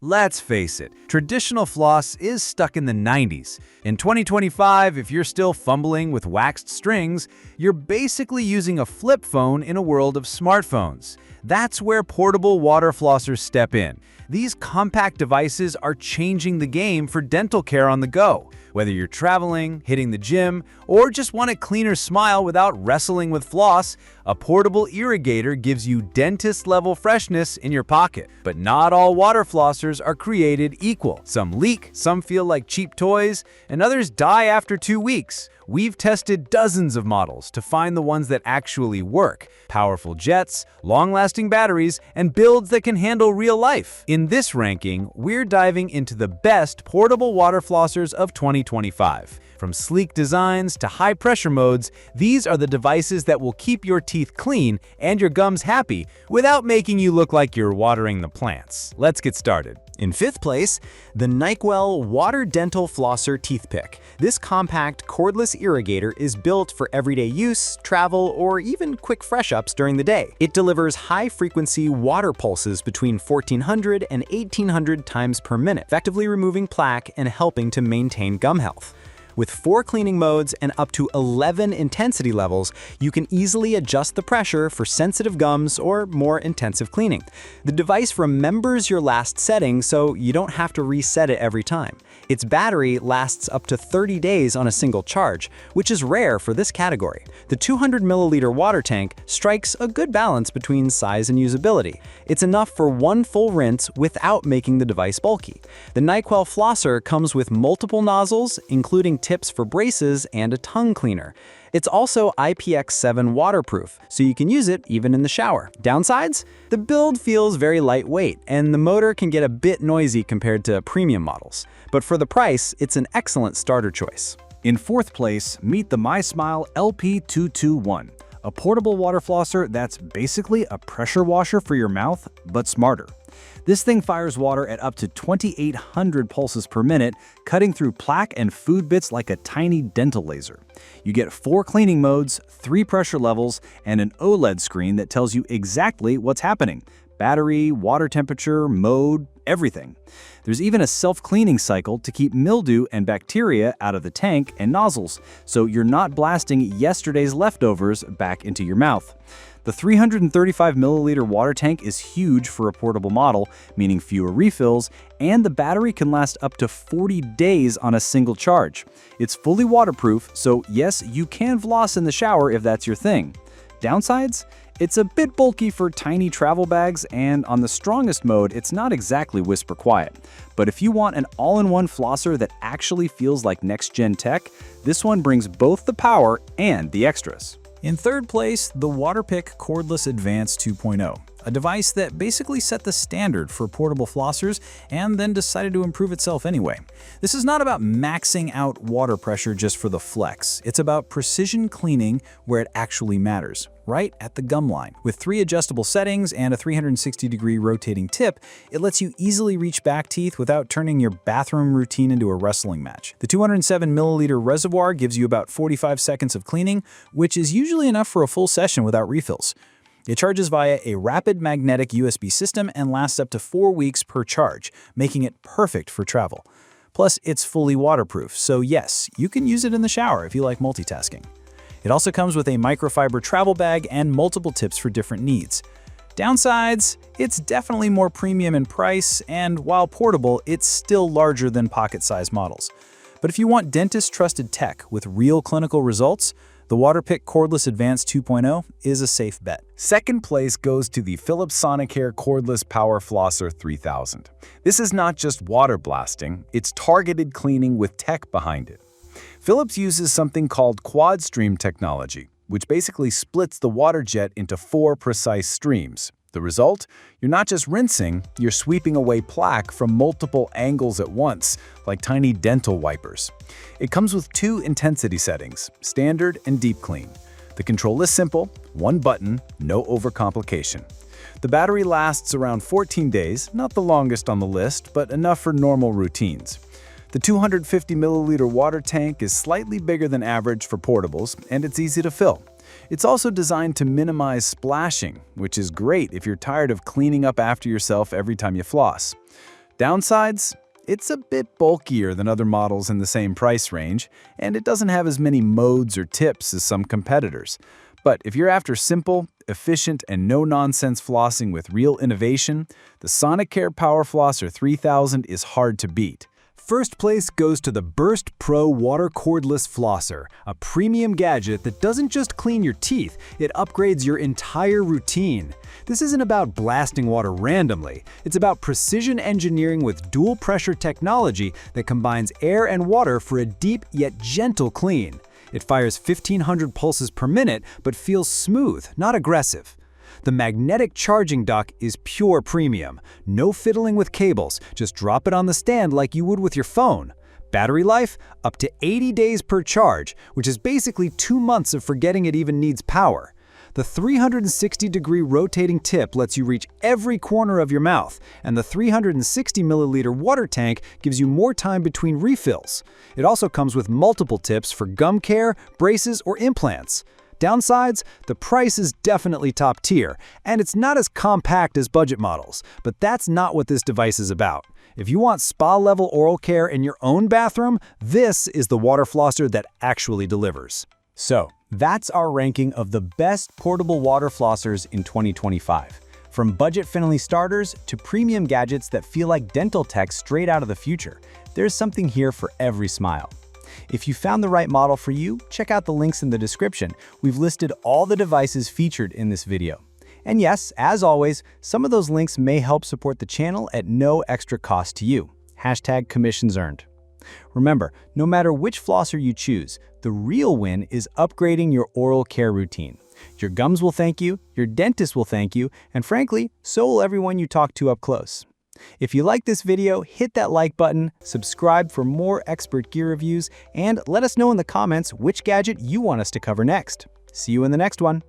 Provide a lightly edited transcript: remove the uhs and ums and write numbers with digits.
Let's face it, traditional floss is stuck in the 90s. In 2025, if you're still fumbling with waxed strings, you're basically using a flip phone in a world of smartphones. That's where portable water flossers step in. These compact devices are changing the game for dental care on the go. Whether you're traveling, hitting the gym, or just want a cleaner smile without wrestling with floss, a portable irrigator gives you dentist-level freshness in your pocket. But not all water flossers are created equal. Some leak, some feel like cheap toys, and others die after 2 weeks. We've tested dozens of models to find the ones that actually work. Powerful jets, long-lasting batteries, and builds that can handle real life. In this ranking, we're diving into the best portable water flossers of 2025. From sleek designs to high-pressure modes, these are the devices that will keep your teeth clean and your gums happy without making you look like you're watering the plants. Let's get started. In 5th place, the Nicwell Water Dental Flosser Teeth Pick. This compact cordless irrigator is built for everyday use, travel, or even quick fresh-ups during the day. It delivers high-frequency water pulses between 1,400 and 1,800 times per minute, effectively removing plaque and helping to maintain gum health. With 4 cleaning modes and up to 11 intensity levels, you can easily adjust the pressure for sensitive gums or more intensive cleaning. The device remembers your last setting, so you don't have to reset it every time. Its battery lasts up to 30 days on a single charge, which is rare for this category. The 200 milliliter water tank strikes a good balance between size and usability. It's enough for one full rinse without making the device bulky. The Nicwell Flosser comes with multiple nozzles, including tips for braces and a tongue cleaner. It's also IPX7 waterproof, so you can use it even in the shower. Downsides? The build feels very lightweight, and the motor can get a bit noisy compared to premium models. But for the price, it's an excellent starter choice. In 4th place, meet the MySmile LP221, a portable water flosser that's basically a pressure washer for your mouth, but smarter. This thing fires water at up to 2,800 pulses per minute, cutting through plaque and food bits like a tiny dental laser. You get 4 cleaning modes, 3 pressure levels, and an OLED screen that tells you exactly what's happening. Battery, water temperature, mode, everything. There's even a self-cleaning cycle to keep mildew and bacteria out of the tank and nozzles, so you're not blasting yesterday's leftovers back into your mouth. The 335 milliliter water tank is huge for a portable model, meaning fewer refills, and the battery can last up to 40 days on a single charge. It's fully waterproof, so yes, you can floss in the shower if that's your thing. Downsides? It's a bit bulky for tiny travel bags, and on the strongest mode, it's not exactly whisper quiet. But if you want an all-in-one flosser that actually feels like next-gen tech, this one brings both the power and the extras. In 3rd place, the Waterpik Cordless Advanced 2.0, a device that basically set the standard for portable flossers and then decided to improve itself anyway. This is not about maxing out water pressure just for the flex. It's about precision cleaning where it actually matters, right at the gum line. With 3 adjustable settings and a 360-degree rotating tip, it lets you easily reach back teeth without turning your bathroom routine into a wrestling match. The 207 milliliter reservoir gives you about 45 seconds of cleaning, which is usually enough for a full session without refills. It charges via a rapid magnetic USB system and lasts up to 4 weeks per charge, making it perfect for travel. Plus, it's fully waterproof, so yes, you can use it in the shower if you like multitasking. It also comes with a microfiber travel bag and multiple tips for different needs. Downsides? It's definitely more premium in price, and while portable, it's still larger than pocket-sized models. But if you want dentist-trusted tech with real clinical results, the Waterpik Cordless Advanced 2.0 is a safe bet. 2nd place goes to the Philips Sonicare Cordless Power Flosser 3000. This is not just water blasting, it's targeted cleaning with tech behind it. Philips uses something called quad stream technology, which basically splits the water jet into 4 precise streams. The result? You're not just rinsing, you're sweeping away plaque from multiple angles at once, like tiny dental wipers. It comes with 2 intensity settings, standard and deep clean. The control is simple, 1 button, no overcomplication. The battery lasts around 14 days, not the longest on the list, but enough for normal routines. The 250 milliliter water tank is slightly bigger than average for portables, and it's easy to fill. It's also designed to minimize splashing, which is great if you're tired of cleaning up after yourself every time you floss. Downsides? It's a bit bulkier than other models in the same price range, and it doesn't have as many modes or tips as some competitors. But if you're after simple, efficient, and no-nonsense flossing with real innovation, the Sonicare Power Flosser 3000 is hard to beat. First place goes to the Burst Pro Water Cordless Flosser, a premium gadget that doesn't just clean your teeth, it upgrades your entire routine. This isn't about blasting water randomly, it's about precision engineering with dual pressure technology that combines air and water for a deep yet gentle clean. It fires 1,500 pulses per minute, but feels smooth, not aggressive. The magnetic charging dock is pure premium. No fiddling with cables, just drop it on the stand like you would with your phone. Battery life? Up to 80 days per charge, which is basically 2 months of forgetting it even needs power. The 360-degree rotating tip lets you reach every corner of your mouth, and the 360-milliliter water tank gives you more time between refills. It also comes with multiple tips for gum care, braces, or implants. Downsides? The price is definitely top tier, and it's not as compact as budget models, but that's not what this device is about. If you want spa-level oral care in your own bathroom, this is the water flosser that actually delivers. So, that's our ranking of the best portable water flossers in 2025. From budget-friendly starters to premium gadgets that feel like dental tech straight out of the future, there's something here for every smile. If you found the right model for you, check out the links in the description. We've listed all the devices featured in this video. And yes, as always, some of those links may help support the channel at no extra cost to you. #commissions earned. Remember, no matter which flosser you choose, the real win is upgrading your oral care routine. Your gums will thank you, your dentist will thank you, and frankly, so will everyone you talk to up close. If you like this video, hit that like button, subscribe for more expert gear reviews, and let us know in the comments which gadget you want us to cover next. See you in the next one.